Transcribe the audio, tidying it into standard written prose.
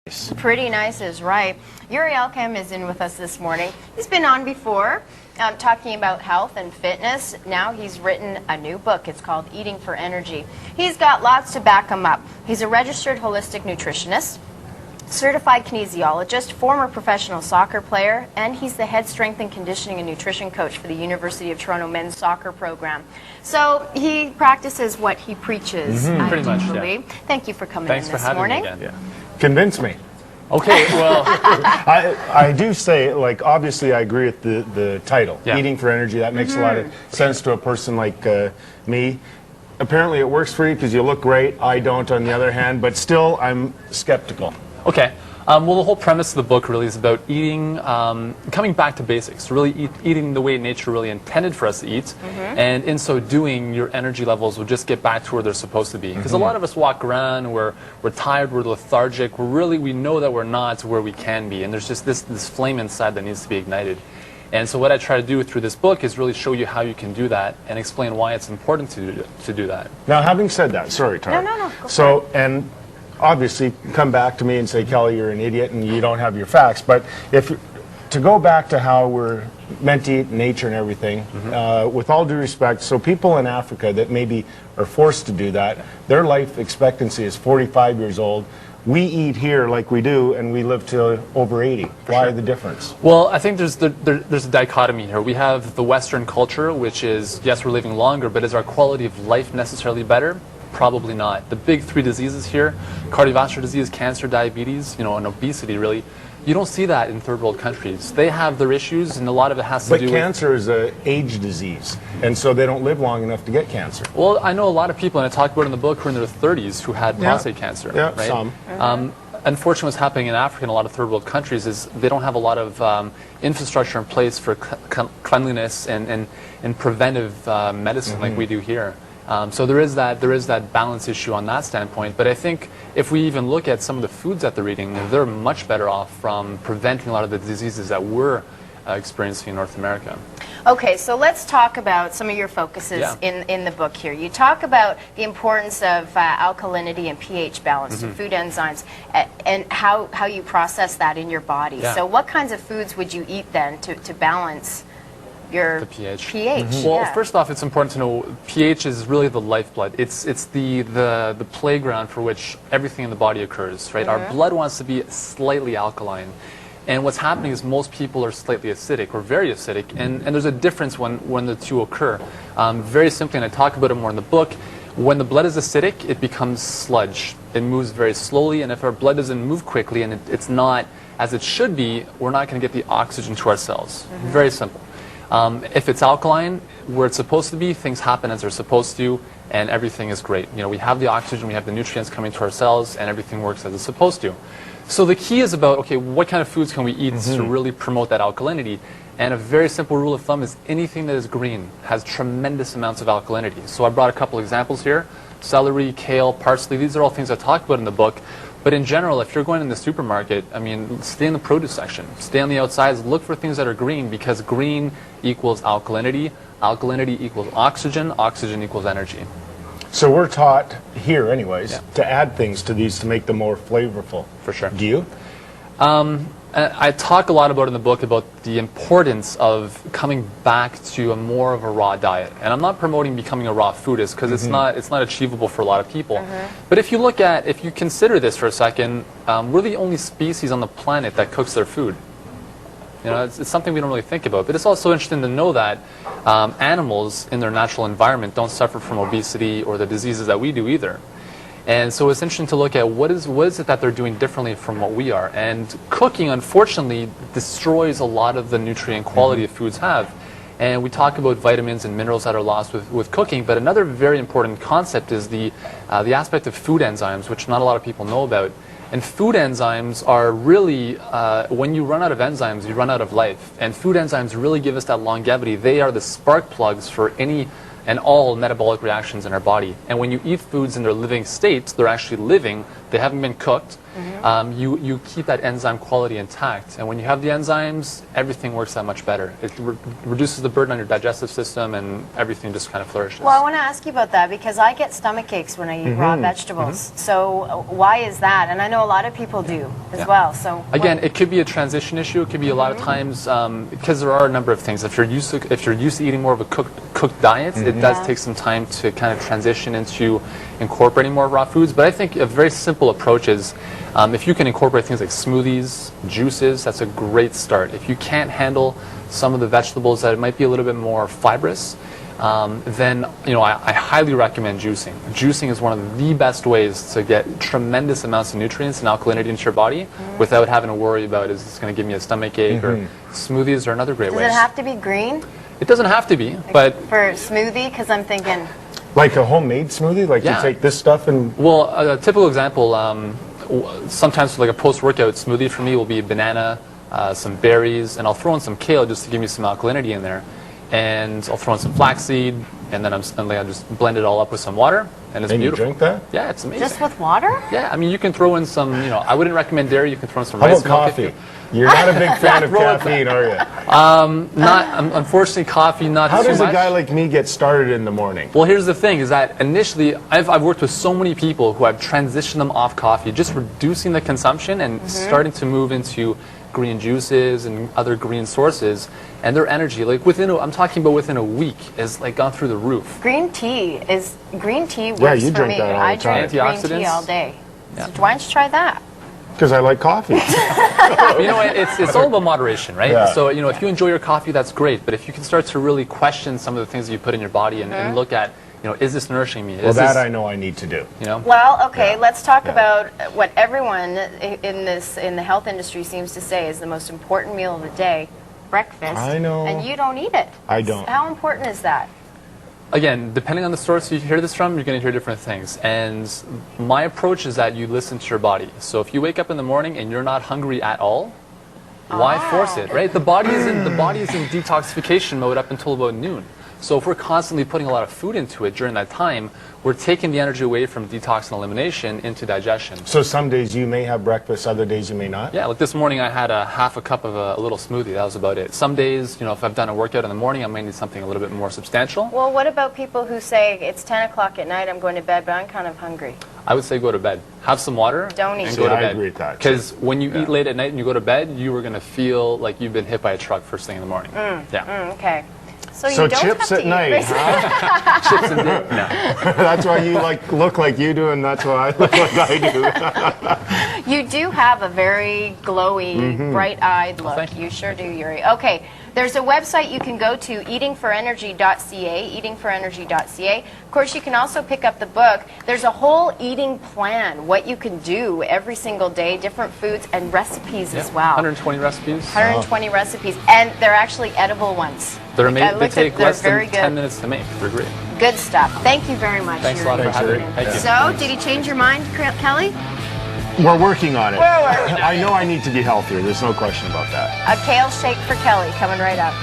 Pretty nice is right. Yur.mp4 is in with us this morning. He's been on before talking about health and fitness. Now he's written a new book. It's called Eating for Energy. He's got lots to back him up. He's a registered holistic nutritionist, certified kinesiologist, former professional soccer player, and he's the head strength and conditioning and nutrition coach for the University of Toronto men's soccer program. So he practices what he preaches, Pretty much, believe. yeah. Thank you for coming Thanks in for this having morning. me again. Yeah. Convince me. Okay, well, I do say, like, obviously I agree with the title, Yeah. Eating for Energy. That makes a lot of sense to a person like me. Apparently it works for you because you look great. I don't, on the other hand, but still I'm skeptical. okay. Well, the whole premise of the book really is about eating, coming back to basics, really eating the way nature really intended for us to eat, and in so doing, your energy levels will just get back to where they're supposed to be. Because a lot of us walk around, we're tired, we're lethargic, we know that we're not where we can be, and there's just this flame inside that needs to be ignited. And so what I try to do through this book is really show you how you can do that and explain why it's important to do that. Now, having said that, sorry, Tara. No. Go So, and obviously, come back to me and say, Kelly, you're an idiot and you don't have your facts. But to go back to how we're meant to eat nature and everything, with all due respect, so people in Africa that maybe are forced to do that, their life expectancy is 45 years old. We eat here like we do, and we live to over 80. Why the difference? Well, I think there's a dichotomy here. We have the Western culture, which is, yes, we're living longer, but is our quality of life necessarily better? Probably not. The big three diseases here, cardiovascular disease, cancer, diabetes, and obesity, really, you don't see that in third world countries. They have their issues, and a lot of it has to do with... But cancer is an age disease, and so they don't live long enough to get cancer. Well, I know a lot of people, and I talk about it in the book, who are in their 30s who had prostate cancer. Yeah, right? some. Unfortunately, what's happening in Africa and a lot of third world countries is they don't have a lot of infrastructure in place for cleanliness and preventive medicine like we do here. So there is that balance issue on that standpoint. But I think if we even look at some of the foods that they're eating, they're much better off from preventing a lot of the diseases that we're experiencing in North America. Okay, so let's talk about some of your focuses in the book here. You talk about the importance of alkalinity and pH balance to food enzymes and how you process that in your body. Yeah. So what kinds of foods would you eat then to balance your The pH. Yeah. Well, first off, it's important to know pH is really the lifeblood. It's the playground for which everything in the body occurs, right? Our blood wants to be slightly alkaline. And what's happening is most people are slightly acidic or very acidic, and there's a difference when the two occur. Very simply, and I talk about it more in the book, when the blood is acidic, it becomes sludge. It moves very slowly, and if our blood doesn't move quickly and it's not as it should be, we're not going to get the oxygen to our cells. Very simple. If it's alkaline, where it's supposed to be, things happen as they're supposed to, and everything is great. We have the oxygen, we have the nutrients coming to our cells, and everything works as it's supposed to. So the key is about, okay, what kind of foods can we eat to really promote that alkalinity? And a very simple rule of thumb is anything that is green has tremendous amounts of alkalinity. So I brought a couple examples here. Celery, kale, parsley, these are all things I talk about in the book. But in general, if you're going in the supermarket, I mean, stay in the produce section. Stay on the outsides, look for things that are green, because green equals alkalinity. Alkalinity equals oxygen. Oxygen equals energy. So we're taught here, anyways, to add things to these to make them more flavorful. For sure. Do you? I talk a lot about in the book about the importance of coming back to more of a raw diet. And I'm not promoting becoming a raw foodist because it's not achievable for a lot of people. But if you consider this for a second, we're the only species on the planet that cooks their food. It's something we don't really think about. But it's also interesting to know that animals in their natural environment don't suffer from obesity or the diseases that we do either. And so it's interesting to look at what is it that they're doing differently from what we are. And cooking, unfortunately, destroys a lot of the nutrient quality that foods have. And we talk about vitamins and minerals that are lost with cooking, but another very important concept is the aspect of food enzymes, which not a lot of people know about. And food enzymes are really, when you run out of enzymes, you run out of life. And food enzymes really give us that longevity. They are the spark plugs for any and all metabolic reactions in our body. And when you eat foods in their living state, they're actually living, they haven't been cooked, you keep that enzyme quality intact. And when you have the enzymes, everything works that much better. It reduces the burden on your digestive system, and everything just kind of flourishes. Well, I want to ask you about that because I get stomach aches when I eat raw vegetables. So why is that? And I know a lot of people do as well. So again, it could be a transition issue. It could be a lot of times because there are a number of things. If you're used to eating more of a cooked diet, it does take some time to kind of transition into incorporating more raw foods. But I think a very simple approach is if you can incorporate things like smoothies, juices, that's a great start. If you can't handle some of the vegetables that might be a little bit more fibrous, then I highly recommend juicing. Juicing is one of the best ways to get tremendous amounts of nutrients and alkalinity into your body without having to worry about is this going to give me a stomach ache, or smoothies are another great way. Does it have to be green? It doesn't have to be, but for a smoothie, because I'm thinking. Like a homemade smoothie? Like you take this stuff and... Well, a typical example, sometimes like a post-workout smoothie for me will be banana, some berries, and I'll throw in some kale just to give me some alkalinity in there. And I'll throw in some flaxseed, and then I'll just blend it all up with some water, and it's beautiful. You drink that? Yeah, it's amazing. Just with water? Yeah, I mean, you can throw in some, I wouldn't recommend dairy. You can throw in some How rice about milk. coffee? You're not a big fan of caffeine, are you? Unfortunately, coffee, not How too does much. a guy like me get started in the morning? Well, here's the thing, is that initially, I've worked with so many people who I've transitioned them off coffee, just reducing the consumption and starting to move into green juices and other green sources, and their energy, like I'm talking about within a week, is like gone through the roof. Green tea works you for drink me. that all I the time. drink green tea all day. Yeah. So why don't you try that? Because I like coffee. But it's all about moderation, right? Yeah. So, if you enjoy your coffee, that's great, but if you can start to really question some of the things that you put in your body and look at, is this nourishing me? Well, that I know I need to do. Well, okay, let's talk about what everyone in the health industry seems to say is the most important meal of the day, breakfast. I know. And you don't eat it. I don't. How important is that? Again, depending on the source you hear this from, you're going to hear different things. And my approach is that you listen to your body. So if you wake up in the morning and you're not hungry at all, why force it, right? The body is in detoxification mode up until about noon. So if we're constantly putting a lot of food into it during that time, we're taking the energy away from detox and elimination into digestion. So some days you may have breakfast, other days you may not? Yeah, like this morning I had a half a cup of a little smoothie. That was about it. Some days, if I've done a workout in the morning, I might need something a little bit more substantial. Well, what about people who say, it's 10 o'clock at night, I'm going to bed, but I'm kind of hungry? I would say go to bed. Have some water Don't eat. and go to bed. I agree with that. Because when you eat late at night and you go to bed, you are going to feel like you've been hit by a truck first thing in the morning. Okay. So you don't chips have to at night, huh? Chips and dip? No. That's why you look like you do, and that's why I look like I do. You do have a very glowy, bright-eyed look. thank you. You sure do, Yuri. Okay, there's a website you can go to, eatingforenergy.ca, eatingforenergy.ca. Of course, you can also pick up the book. There's a whole eating plan, what you can do every single day, different foods and recipes as well. 120 recipes. 120 recipes, and they're actually edible ones. They're Like, I amazing. They looked take at- they're less than very 10 good. minutes to make. They're great. Good stuff. Thank you very much, Thanks a lot Yuri. for having me. Yuri. Thank you. So, did he change your mind, Kelly? We're working on it. We're working on I know I need to be healthier. There's no question about that. A kale shake for Kelly coming right up.